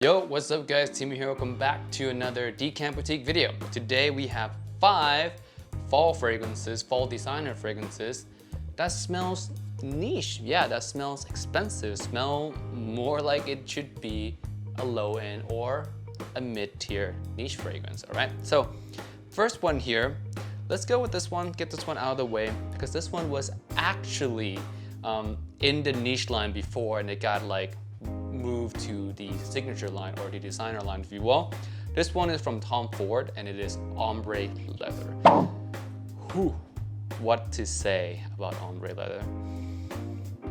Yo, what's up guys, Timmy here. Welcome back to another Decant Boutique video. Today we have 5 fall fragrances, fall designer fragrances that smells niche. Yeah, that smells expensive, smell more like it should be a low-end or a mid-tier niche fragrance, all right? So first one here, let's go with this one, get this one out of the way, because this one was actually in the niche line before and it got like moved to the signature line or the designer line, if you will. This one is from Tom Ford and it is ombre leather. Whew, what to say about ombre leather?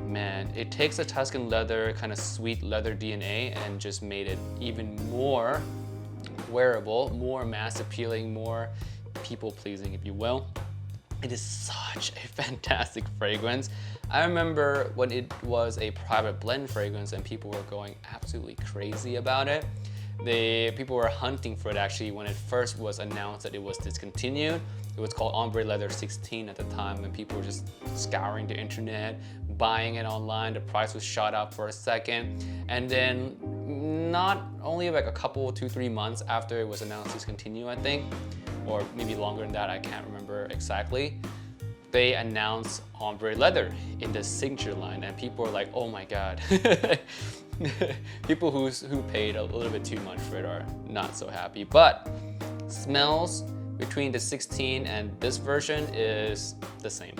Man, it takes a Tuscan leather, kind of sweet leather DNA and just made it even more wearable, more mass appealing, more people pleasing, if you will. It is such a fantastic fragrance. I remember when it was a private blend fragrance and people were going absolutely crazy about it. People were hunting for it actually when it first was announced that it was discontinued. It was called Ombre Leather 16 at the time and people were just scouring the internet, buying it online. The price was shot up for a second. And then not only like a couple, 2-3 months after it was announced discontinued, I think, or maybe longer than that, I can't remember exactly, they announced ombre leather in the signature line and people were like, oh my god. People who paid a little bit too much for it are not so happy. But smells between the 16 and this version is the same.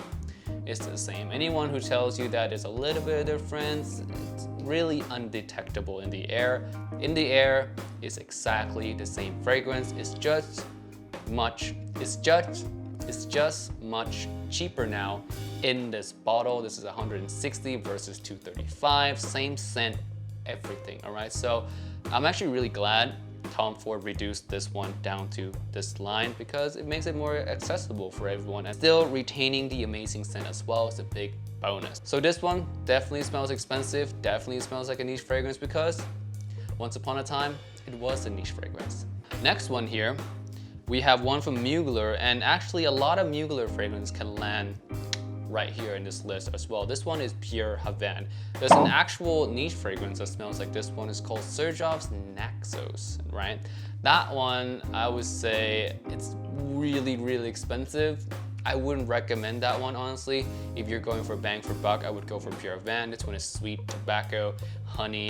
It's the same. Anyone who tells you that it's a little bit of difference, it's really undetectable in the air. In the air, it's exactly the same fragrance. It's just much cheaper now in this bottle. This is 160 versus 235, same scent, everything, all right? So I'm actually really glad Tom Ford reduced this one down to this line because it makes it more accessible for everyone and still retaining the amazing scent as well is a big bonus. So this one definitely smells expensive, definitely smells like a niche fragrance because once upon a time, it was a niche fragrance. Next one here, we have one from Mugler, and actually a lot of Mugler fragrance can land right here in this list as well. This one is pure Havane. There's an actual niche fragrance that smells like this one. It's called Serjov's Naxos, right? That one, I would say it's really, really expensive. I wouldn't recommend that one, honestly. If you're going for bang for buck, I would go for pure Havane. This one is sweet tobacco, honey.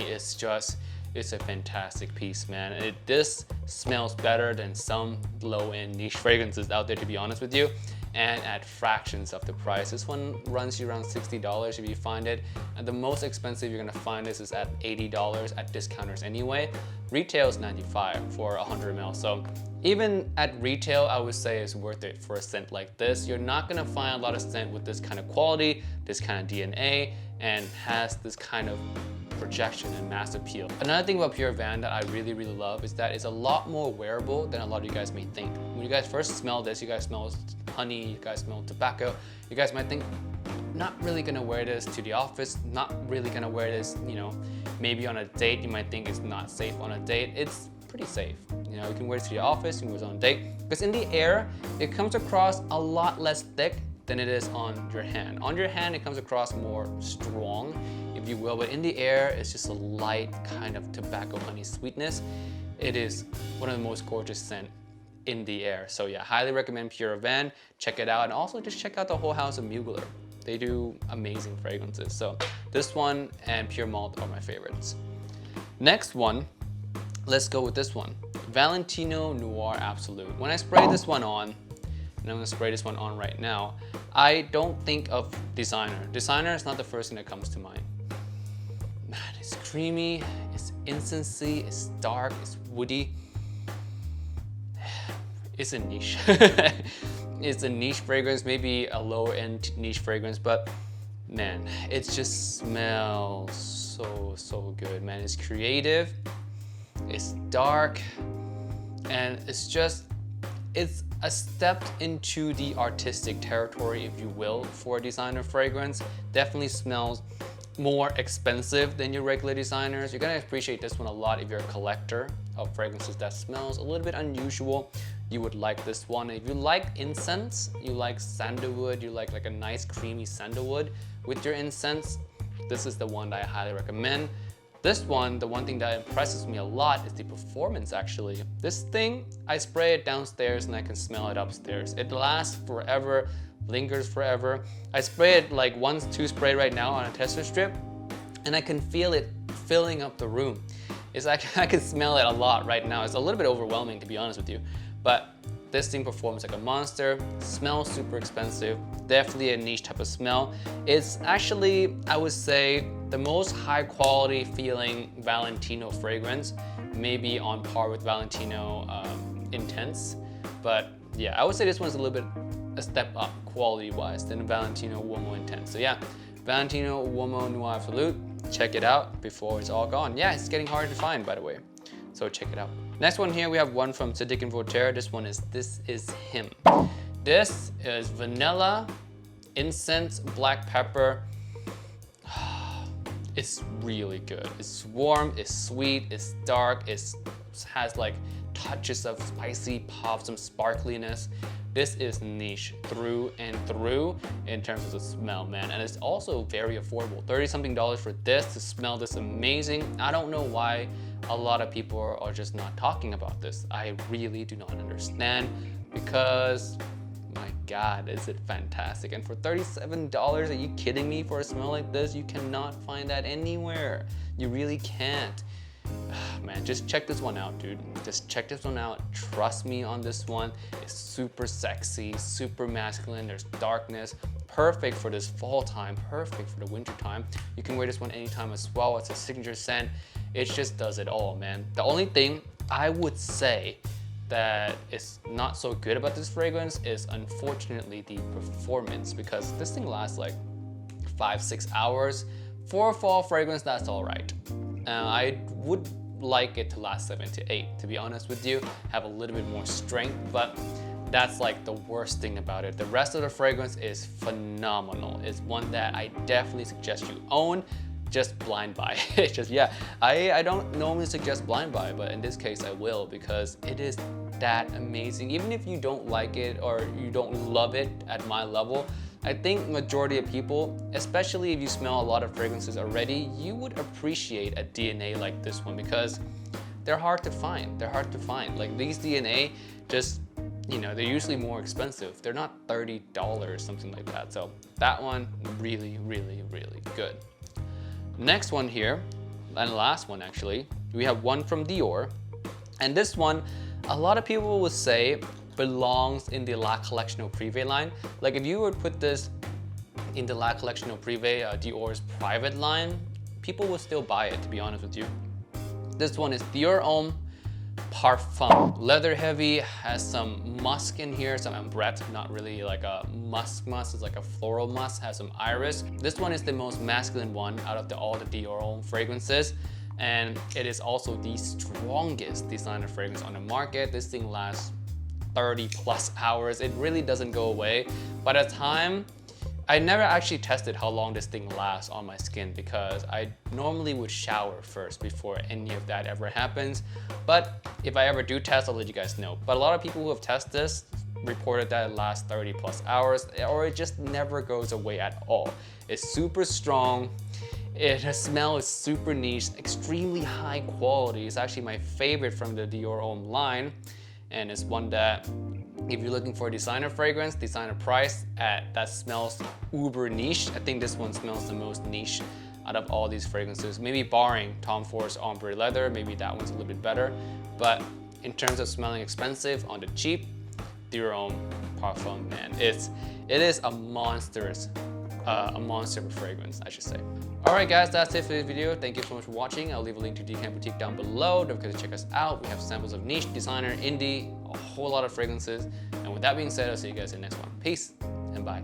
It's a fantastic piece, man. This smells better than some low-end niche fragrances out there, to be honest with you, and at fractions of the price. This one runs you around $60 if you find it, and the most expensive you're gonna find this is at $80 at discounters anyway. Retail is $95 for 100 ml, so even at retail, I would say it's worth it for a scent like this. You're not gonna find a lot of scent with this kind of quality, this kind of DNA, and has this kind of projection and mass appeal. Another thing about pure Havane that I really, really love is that it's a lot more wearable than a lot of you guys may think. When you guys first smell this, you guys smell honey, you guys smell tobacco, you guys might think, not really gonna wear this to the office, not really gonna wear this, you know, maybe on a date, you might think it's not safe on a date. It's pretty safe. You know, you can wear it to the office, you can wear it on a date, because in the air, it comes across a lot less thick than it is on your hand. On your hand, it comes across more strong, if you will, but in the air, it's just a light kind of tobacco honey sweetness. It is one of the most gorgeous scent in the air. So yeah, highly recommend pure Havane. Check it out, and also just check out the whole house of Mugler. They do amazing fragrances. So this one and Pure Malt are my favorites. Next one, let's go with this one. Valentino Noir Absolute. When I spray this one on, and I'm gonna spray this one on right now, I don't think of designer. Designer is not the first thing that comes to mind. Man, it's creamy, it's incensey, it's dark, it's woody. It's a niche. It's a niche fragrance, maybe a lower end niche fragrance, but man, it just smells so good, man. It's creative, it's dark, and it's a step into the artistic territory, if you will, for a designer fragrance. Definitely smells more expensive than your regular designers. You're gonna appreciate this one a lot if you're a collector of fragrances that smells a little bit unusual. You would like this one. If you like incense, you like sandalwood, you like a nice creamy sandalwood with your incense, this is the one that I highly recommend. This one, the one thing that impresses me a lot is the performance actually. This thing, I spray it downstairs and I can smell it upstairs. It lasts forever, lingers forever. I spray it like 1-2 spray right now on a tester strip and I can feel it filling up the room. It's like I can smell it a lot right now. It's a little bit overwhelming to be honest with you, but this thing performs like a monster, smells super expensive, definitely a niche type of smell. It's actually, I would say, the most high quality feeling Valentino fragrance, maybe on par with Valentino Intense. But yeah, I would say this one's a little bit a step up quality wise than Valentino Uomo Intense. So yeah, Valentino Uomo Noir Absolute, check it out before it's all gone. Yeah, it's getting harder to find by the way, so check it out. Next one here, we have one from ZADIG and VOLTAIRE. This one is This Is Him. This is vanilla, incense, black pepper. It's really good. It's warm, it's sweet, it's dark, it has like touches of spicy pop, some sparkliness. This is niche through and through in terms of the smell, man. And it's also very affordable. $30-something for this to smell this amazing. I don't know why a lot of people are just not talking about this. I really do not understand because my God, is it fantastic. And for $37, are you kidding me? For a smell like this, you cannot find that anywhere. You really can't. Man, just check this one out, dude. Just check this one out. Trust me on this one. It's super sexy, super masculine. There's darkness. Perfect for this fall time, perfect for the winter time. You can wear this one anytime as well. It's a signature scent. It just does it all, man. The only thing I would say that is not so good about this fragrance is unfortunately the performance, because this thing lasts like 5-6 hours. For a fall fragrance, that's all right. I would like it to last 7 to 8, to be honest with you, have a little bit more strength, but that's like the worst thing about it. The rest of the fragrance is phenomenal. It's one that I definitely suggest you own. Just blind buy. Just, yeah, I don't normally suggest blind buy, but in this case I will, because it is that amazing. Even if you don't like it or you don't love it at my level, I think majority of people, especially if you smell a lot of fragrances already, you would appreciate a DNA like this one because they're hard to find. They're hard to find. Like these DNA, just, you know, they're usually more expensive. They're not $30, something like that. So that one, really, really, really good. Next one here, and last one actually, we have one from Dior. And this one, a lot of people would say belongs in the La Collection Privé line. Like if you would put this in the La Collection Privé, Dior's private line, people would still buy it, to be honest with you. This one is Dior Homme Parfum. Leather heavy, has some musk in here, some ambrette, not really like a musk, it's like a floral musk, has some iris. This one is the most masculine one out of all the Dior Homme fragrances. And it is also the strongest designer fragrance on the market. This thing lasts 30+ hours. It really doesn't go away. By the time, I never actually tested how long this thing lasts on my skin because I normally would shower first before any of that ever happens. But if I ever do test, I'll let you guys know. But a lot of people who have tested this reported that it lasts 30+ hours, or it just never goes away at all. It's super strong. The smell is super niche, extremely high quality. It's actually my favorite from the Dior Homme line. And it's one that, if you're looking for a designer fragrance, designer price, that smells uber niche. I think this one smells the most niche out of all these fragrances. Maybe barring Tom Ford's Ombre Leather, maybe that one's a little bit better. But in terms of smelling expensive on the cheap, Dior Homme Parfum, man, it is a monster of a fragrance, I should say. Alright guys, that's it for this video. Thank you so much for watching. I'll leave a link to Decant Boutique down below. Don't forget to check us out. We have samples of niche, designer, indie, a whole lot of fragrances. And with that being said, I'll see you guys in the next one. Peace and bye.